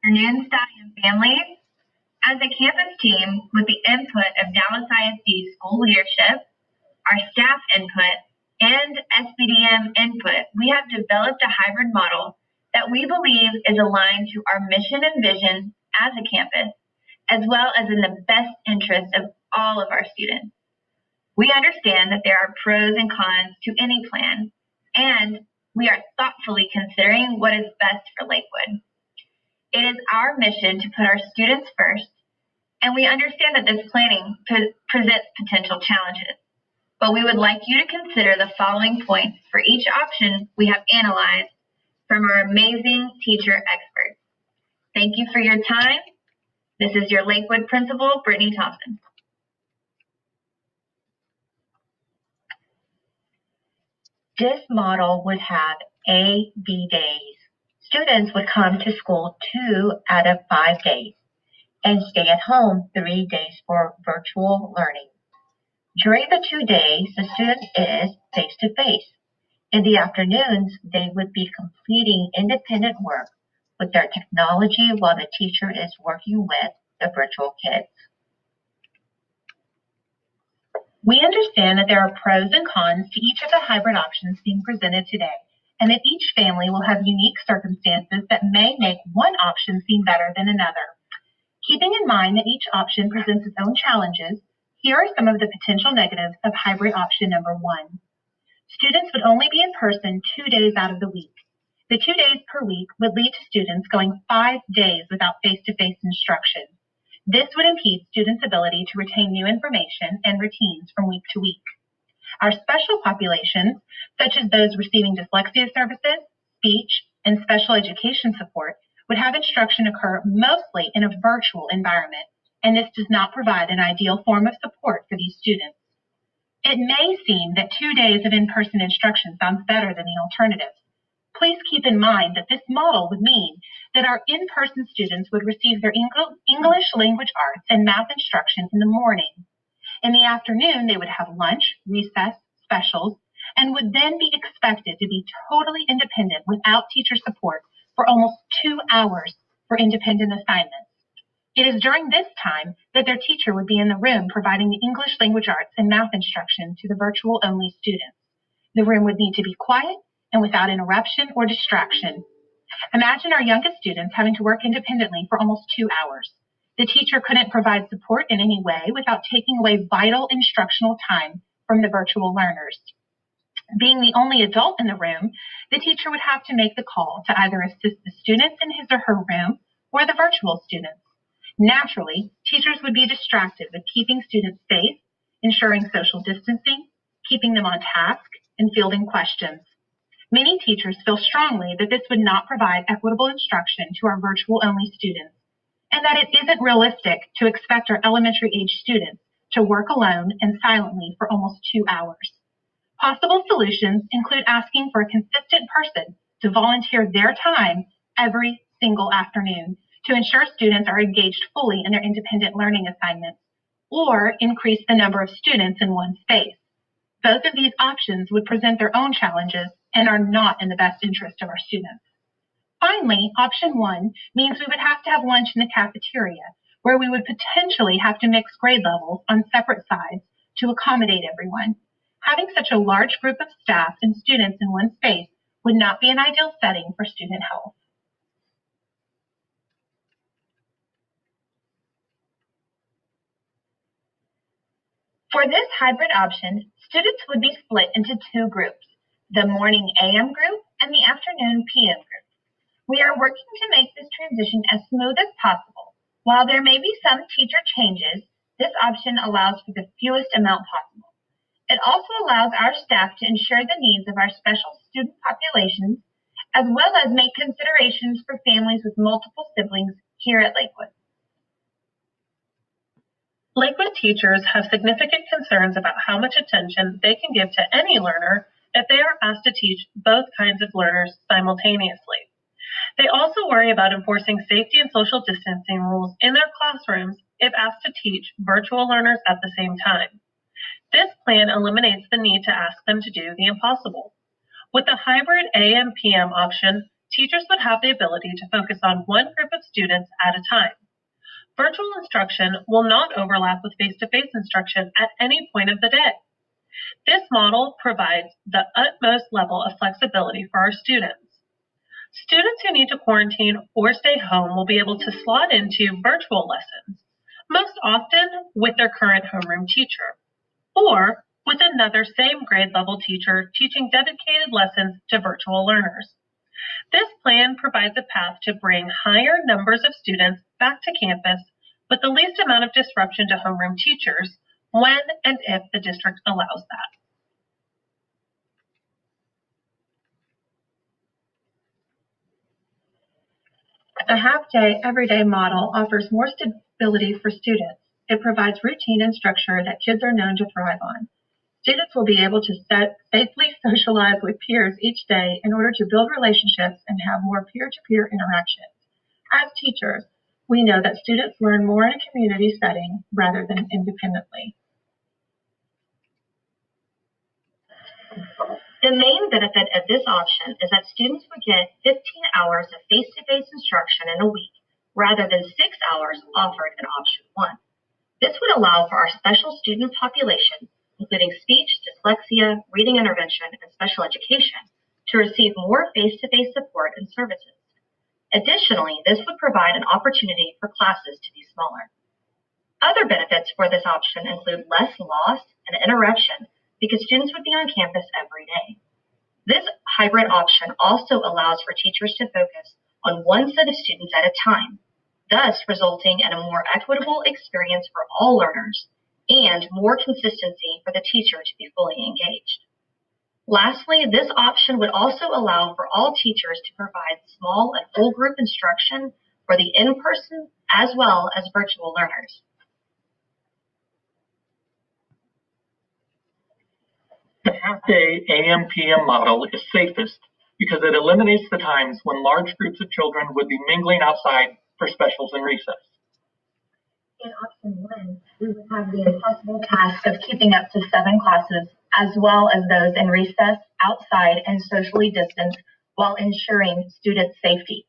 afternoon, staff and families. As a campus team, with the input of Dallas ISD school leadership, our staff input, and SBDM input, we have developed a hybrid model that we believe is aligned to our mission and vision as a campus, as well as in the best interest of all of our students. We understand that there are pros and cons to any plan, and we are thoughtfully considering what is best for Lakewood. It is our mission to put our students first, and we understand that this planning presents potential challenges. But we would like you to consider the following points for each option we have analyzed from our amazing teacher experts. Thank you for your time. This is your Lakewood Principal, Brittany Thompson. This model would have A-B days. Students would come to school 2 out of 5 days and stay at home 3 days for virtual learning. During the 2 days, the student is face-to-face. In the afternoons, they would be completing independent work with their technology while the teacher is working with the virtual kids. We understand that there are pros and cons to each of the hybrid options being presented today, and that each family will have unique circumstances that may make one option seem better than another. Keeping in mind that each option presents its own challenges, here are some of the potential negatives of hybrid option number 1. Students would only be in person 2 days out of the week. The 2 days per week would lead to students going 5 days without face-to-face instruction. This would impede students' ability to retain new information and routines from week to week. Our special populations, such as those receiving dyslexia services, speech, and special education support, would have instruction occur mostly in a virtual environment, and this does not provide an ideal form of support for these students. It may seem that 2 days of in-person instruction sounds better than the alternative. Please keep in mind that this model would mean that our in-person students would receive their English language arts and math instruction in the morning. In the afternoon, they would have lunch, recess, specials, and would then be expected to be totally independent without teacher support for almost 2 hours for independent assignments. It is during this time that their teacher would be in the room providing the English language arts and math instruction to the virtual-only students. The room would need to be quiet and without interruption or distraction. Imagine our youngest students having to work independently for almost 2 hours. The teacher couldn't provide support in any way without taking away vital instructional time from the virtual learners. Being the only adult in the room, the teacher would have to make the call to either assist the students in his or her room or the virtual students. Naturally, teachers would be distracted with keeping students safe, ensuring social distancing, keeping them on task, and fielding questions. Many teachers feel strongly that this would not provide equitable instruction to our virtual-only students, and that it isn't realistic to expect our elementary-age students to work alone and silently for almost 2 hours. Possible solutions include asking for a consistent person to volunteer their time every single afternoon to ensure students are engaged fully in their independent learning assignments, or increase the number of students in one space. Both of these options would present their own challenges and are not in the best interest of our students. Finally, option 1 means we would have to have lunch in the cafeteria, where we would potentially have to mix grade levels on separate sides to accommodate everyone. Having such a large group of staff and students in one space would not be an ideal setting for student health. For this hybrid option, students would be split into 2 groups, the morning AM group and the afternoon PM group. We are working to make this transition as smooth as possible. While there may be some teacher changes, this option allows for the fewest amount possible. It also allows our staff to ensure the needs of our special student populations, as well as make considerations for families with multiple siblings here at Lakewood. Lakewood teachers have significant concerns about how much attention they can give to any learner if they are asked to teach both kinds of learners simultaneously. They also worry about enforcing safety and social distancing rules in their classrooms if asked to teach virtual learners at the same time. This plan eliminates the need to ask them to do the impossible. With the hybrid AM-PM option, teachers would have the ability to focus on one group of students at a time. Virtual instruction will not overlap with face-to-face instruction at any point of the day. This model provides the utmost level of flexibility for our students. Students who need to quarantine or stay home will be able to slot into virtual lessons, most often with their current homeroom teacher, or with another same grade level teacher teaching dedicated lessons to virtual learners. This plan provides a path to bring higher numbers of students back to campus with the least amount of disruption to homeroom teachers when and if the district allows that. The half-day, everyday model offers more stability for students. It provides routine and structure that kids are known to thrive on. Students will be able to safely socialize with peers each day in order to build relationships and have more peer-to-peer interactions. As teachers, we know that students learn more in a community setting rather than independently. The main benefit of this option is that students would get 15 hours of face-to-face instruction in a week, rather than 6 hours offered in option 1. This would allow for our special student population, including speech, dyslexia, reading intervention, and special education, to receive more face-to-face support and services. Additionally, this would provide an opportunity for classes to be smaller. Other benefits for this option include less loss and interruption because students would be on campus every day. This hybrid option also allows for teachers to focus on one set of students at a time, thus resulting in a more equitable experience for all learners and more consistency for the teacher to be fully engaged. Lastly, this option would also allow for all teachers to provide small and whole group instruction for the in-person as well as virtual learners. The half-day AM-PM model is safest because it eliminates the times when large groups of children would be mingling outside for specials and recess. In option 1, we would have the impossible task of keeping up to 7 classes, as well as those in recess, outside, and socially distanced, while ensuring student safety.